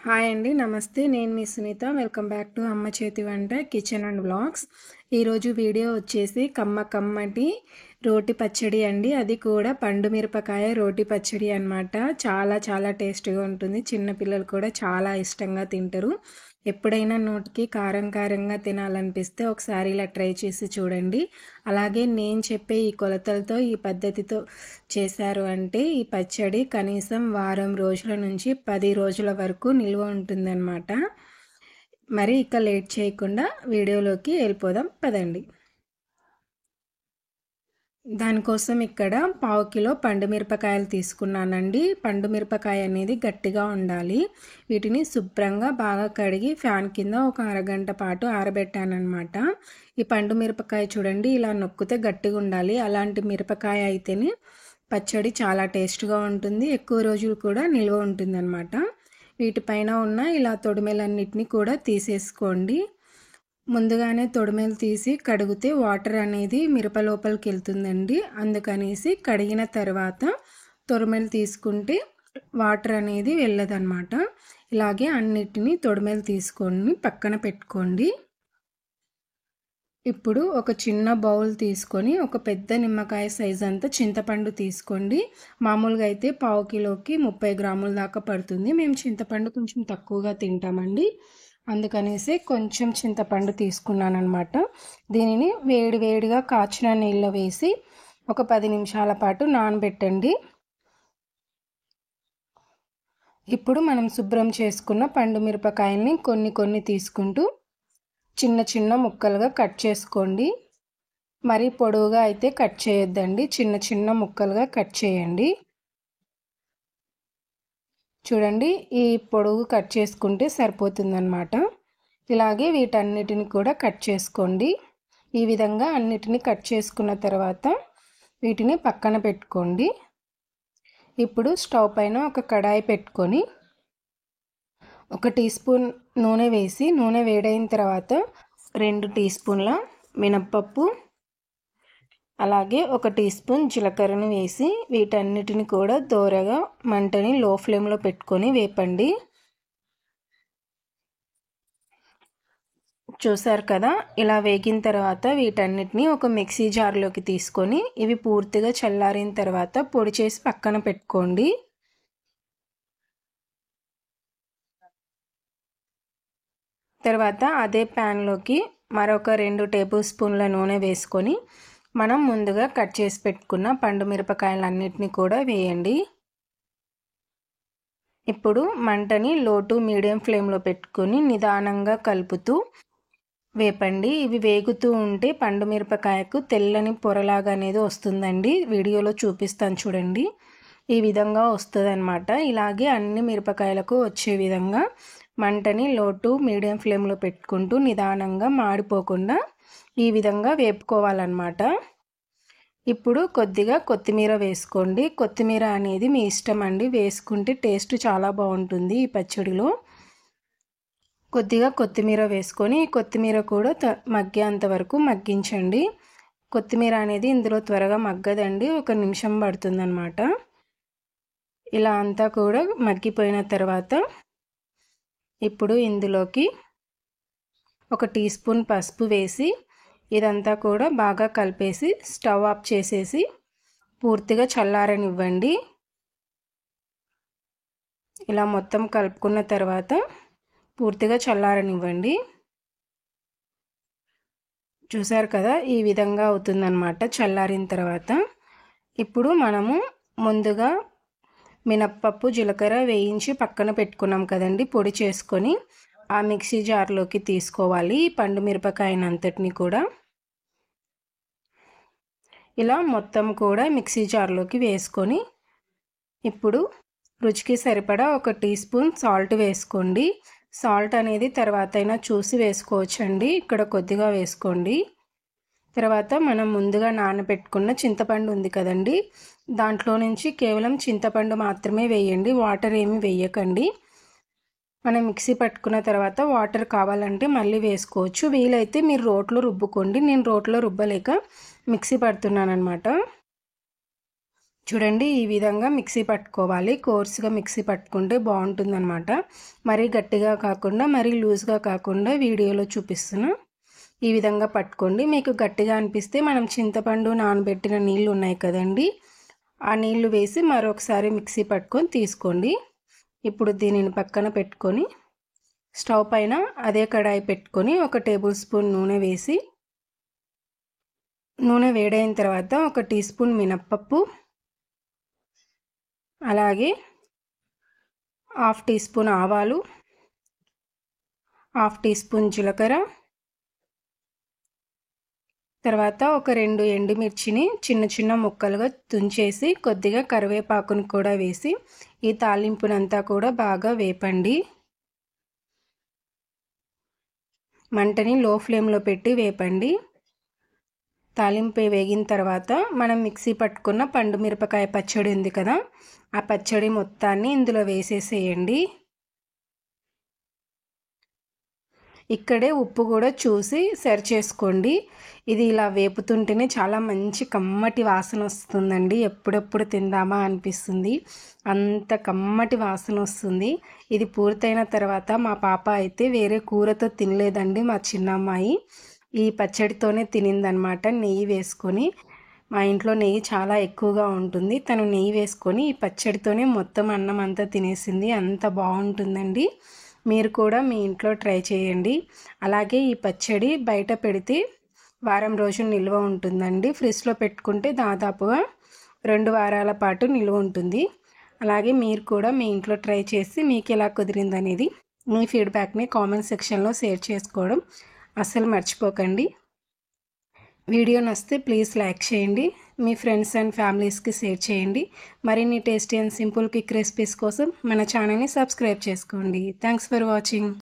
Hi అండి, నమస్తే. నేను మీ సునీత. వెల్కమ్ బ్యాక్ టు అమ్మ చేతి వంట కిచెన్ అండ్ వ్లాగ్స్. ఈరోజు వీడియో వచ్చేసి కమ్మటి రోటి పచ్చడి అండి. అది కూడా పండు మిరపకాయ రోటి పచ్చడి అన్నమాట. చాలా చాలా టేస్ట్గా ఉంటుంది. చిన్నపిల్లలు కూడా చాలా ఇష్టంగా తింటారు. ఎప్పుడైనా నోటికి కారంగా తినాలనిపిస్తే ఒకసారి ఇలా ట్రై చేసి చూడండి. అలాగే నేను చెప్పే ఈ కొలతలతో ఈ పద్ధతితో చేశారు అంటే ఈ పచ్చడి కనీసం వారం రోజుల నుంచి 10 రోజుల వరకు నిల్వ ఉంటుందన్నమాట. మరి ఇక లేట్ చేయకుండా వీడియోలోకి వెళ్ళిపోదాం పదండి. దానికోసం ఇక్కడ 1/2 కిలో పండు మిరపకాయలు తీసుకున్నానండి. పండు మిరపకాయ అనేది గట్టిగా ఉండాలి. వీటిని శుభ్రంగా బాగా కడిగి ఫ్యాన్ కింద ఒక అరగంట పాటు ఆరబెట్టానమాట. ఈ పండు మిరపకాయ చూడండి, ఇలా నొక్కితే గట్టిగా ఉండాలి. అలాంటి మిరపకాయ అయితేనే పచ్చడి చాలా టేస్ట్గా ఉంటుంది, ఎక్కువ రోజులు కూడా నిల్వ ఉంటుందన్నమాట. వీటిపైన ఉన్న ఇలా తొడిమెలన్నిటిని కూడా తీసేసుకోండి. ముందుగానే తొడిమెలు తీసి కడిగితే వాటర్ అనేది మిరప లోపలికి వెళ్తుందండి. అందుకనేసి కడిగిన తర్వాత తొడిమెలు తీసుకుంటే వాటర్ అనేది వెళ్ళదన్నమాట. ఇలాగే అన్నిటినీ తొడిమెలు తీసుకొని పక్కన పెట్టుకోండి. ఇప్పుడు ఒక చిన్న బౌల్ తీసుకొని ఒక పెద్ద నిమ్మకాయ సైజ్ అంతా చింతపండు తీసుకోండి. మామూలుగా అయితే 1/2 కిలోకి 30 గ్రాముల దాకా పడుతుంది. మేము చింతపండు కొంచెం తక్కువగా తింటామండి, అందుకనేసి కొంచెం చింతపండు తీసుకున్నాను అనమాట. దీనిని వేడిగా కాచిన నీళ్ళలో వేసి ఒక 10 నిమిషాల పాటు నానబెట్టండి. ఇప్పుడు మనం శుభ్రం చేసుకున్న పండు మిరపకాయల్ని కొన్ని తీసుకుంటూ చిన్న ముక్కలుగా కట్ చేసుకోండి. మరి పొడవుగా అయితే కట్ చేయొద్దండి, చిన్న ముక్కలుగా కట్ చేయండి. చూడండి, ఈ పొడవు కట్ చేసుకుంటే సరిపోతుందన్నమాట. ఇలాగే వీటన్నిటిని కూడా కట్ చేసుకోండి. ఈ విధంగా అన్నిటిని కట్ చేసుకున్న తర్వాత వీటిని పక్కన పెట్టుకోండి. ఇప్పుడు స్టవ్ పైన ఒక కడాయి పెట్టుకొని 1 టీ స్పూన్ నూనె వేసి, నూనె వేడైన తర్వాత 2 టీ స్పూన్ల మినప్పప్పు, అలాగే 1 టీ స్పూన్ జీలకర్రను వేసి వీటన్నిటిని కూడా దోరగా మంటని లో ఫ్లేమ్లో పెట్టుకొని వేపండి. చూసారు కదా, ఇలా వేగిన తర్వాత వీటన్నిటిని ఒక మిక్సీ జార్లోకి తీసుకొని ఇవి పూర్తిగా చల్లారిన తర్వాత పొడి చేసి పక్కన పెట్టుకోండి. తర్వాత అదే ప్యాన్లోకి మరొక 2 టేబుల్ స్పూన్ల నూనె వేసుకొని మనం ముందుగా కట్ చేసి పెట్టుకున్న పండు మిరపకాయలన్నిటిని కూడా వేయండి. ఇప్పుడు మంటని లో టు మీడియం ఫ్లేమ్లో పెట్టుకొని నిదానంగా కలుపుతూ వేపండి. ఇవి వేగుతూ ఉంటే పండు మిరపకాయకు తెల్లని పొరలాగా అనేది వస్తుందండి. వీడియోలో చూపిస్తాను చూడండి, ఈ విధంగా వస్తుందన్నమాట. ఇలాగే అన్ని మిరపకాయలకు వచ్చే విధంగా మంటని లో టు మీడియం ఫ్లేమ్లో పెట్టుకుంటూ నిదానంగా మాడిపోకుండా ఈ విధంగా వేపుకోవాలన్నమాట. ఇప్పుడు కొద్దిగా కొత్తిమీర వేసుకోండి. కొత్తిమీర అనేది మీ ఇష్టం అండి, వేసుకుంటే టేస్ట్ చాలా బాగుంటుంది ఈ పచ్చడిలో. కొద్దిగా కొత్తిమీర వేసుకొని కొత్తిమీర కూడా మగ్గేంత వరకు మగ్గించండి. కొత్తిమీర అనేది ఇందులో త్వరగా మగ్గదండి, 1 నిమిషం పడుతుందన్నమాట. ఇలా అంతా కూడా మగ్గిపోయిన తర్వాత ఇప్పుడు ఇందులోకి 1 టీ స్పూన్ పసుపు వేసి ఇదంతా కూడా బాగా కలిపేసి స్టవ్ ఆఫ్ చేసేసి పూర్తిగా చల్లారనివ్వండి. ఇలా మొత్తం కలుపుకున్న తర్వాత పూర్తిగా చల్లారనివ్వండి. చూసారు కదా, ఈ విధంగా అవుతుందన్నమాట చల్లారిన తర్వాత. ఇప్పుడు మనము ముందుగా మినప్పప్పు జీలకర్ర వేయించి పక్కన పెట్టుకున్నాం కదండి, పొడి చేసుకొని ఆ మిక్సీ జార్లోకి తీసుకోవాలి. పండు మిరపకాయనంతటిని కూడా ఇలా మొత్తం కూడా మిక్సీ జార్లోకి వేసుకొని ఇప్పుడు రుచికి సరిపడా 1 టీ స్పూన్ సాల్ట్ వేసుకోండి. సాల్ట్ అనేది తర్వాత అయినా చూసి వేసుకోవచ్చండి, ఇక్కడ కొద్దిగా వేసుకోండి. తర్వాత మనం ముందుగా నానబెట్టుకున్న చింతపండు ఉంది కదండి, దాంట్లో నుంచి కేవలం చింతపండు మాత్రమే వేయండి, వాటర్ ఏమి వేయకండి. మనం మిక్సీ పట్టుకున్న తర్వాత వాటర్ కావాలంటే మళ్ళీ వేసుకోవచ్చు. వీలైతే మీరు రోట్లో రుబ్బుకోండి, నేను రోట్లో రుబ్బలేక మిక్సీ పడుతున్నాను అనమాట. చూడండి ఈ విధంగా మిక్సీ పట్టుకోవాలి. కోర్స్గా మిక్సీ పట్టుకుంటే బాగుంటుందన్నమాట. మరీ గట్టిగా కాకుండా మరీ లూజ్గా కాకుండా వీడియోలో చూపిస్తున్నా ఈ విధంగా పట్టుకోండి. మీకు గట్టిగా అనిపిస్తే మనం చింతపండు నానబెట్టిన నీళ్ళు ఉన్నాయి కదండి, ఆ నీళ్లు వేసి మరొకసారి మిక్సీ పట్టుకొని తీసుకోండి. ఇప్పుడు దీనిని పక్కన పెట్టుకొని స్టవ్ పైన అదే కడాయి పెట్టుకొని 1 టేబుల్ స్పూన్ నూనె వేసి, నూనె వేడైన తర్వాత 1 టీ స్పూన్ మినప్పప్పు, అలాగే 1/2 టీ స్పూన్ ఆవాలు, 1/2 టీ స్పూన్ జీలకర్ర, తర్వాత ఒక 2 ఎండుమిర్చిని చిన్న చిన్న ముక్కలుగా తుంచేసి కొద్దిగా కరివేపాకును కూడా వేసి ఈ తాలింపునంతా కూడా బాగా వేపండి. మంటని లో ఫ్లేమ్లో పెట్టి వేపండి. తాలింపు వేగిన తర్వాత మనం మిక్సీ పట్టుకున్న పండు మిరపకాయ పచ్చడి ఉంది కదా, ఆ పచ్చడి మొత్తాన్ని ఇందులో వేసేసేయండి. ఇక్కడే ఉప్పు కూడా చూసి సరి చేసుకోండి. ఇది ఇలా వేపుతుంటేనే చాలా మంచి కమ్మటి వాసన వస్తుందండి. ఎప్పుడెప్పుడు తిందామా అనిపిస్తుంది, అంత కమ్మటి వాసన వస్తుంది. ఇది పూర్తయిన తర్వాత మా పాప అయితే వేరే కూరతో తినలేదండి. మా చిన్నమ్మాయి ఈ పచ్చడితోనే తినిందనమాట, నెయ్యి వేసుకొని. మా ఇంట్లో నెయ్యి చాలా ఎక్కువగా ఉంటుంది. తను నెయ్యి వేసుకొని ఈ పచ్చడితోనే మొత్తం అన్నం అంతా తినేసింది. అంత బాగుంటుందండి. మీరు కూడా మీ ఇంట్లో ట్రై చేయండి. అలాగే ఈ పచ్చడి బయట పెడితే వారం రోజులు నిల్వ ఉంటుందండి. ఫ్రిడ్జ్లో పెట్టుకుంటే దాదాపుగా 2 వారాల పాటు నిల్వ ఉంటుంది. అలాగే మీరు కూడా మీ ఇంట్లో ట్రై చేసి మీకు ఎలా కుదిరిందనేది మీ ఫీడ్బ్యాక్ని కామెంట్ సెక్షన్లో షేర్ చేసుకోవడం అస్సలు మర్చిపోకండి. వీడియో నచ్చితే ప్లీజ్ లైక్ చేయండి. మీ ఫ్రెండ్స్ అండ్ ఫ్యామిలీస్కి షేర్ చేయండి. మరిన్ని tasty and simple quick recipes కోసం మన ఛానల్ని సబ్స్క్రైబ్ చేసుకోండి. Thanks for watching.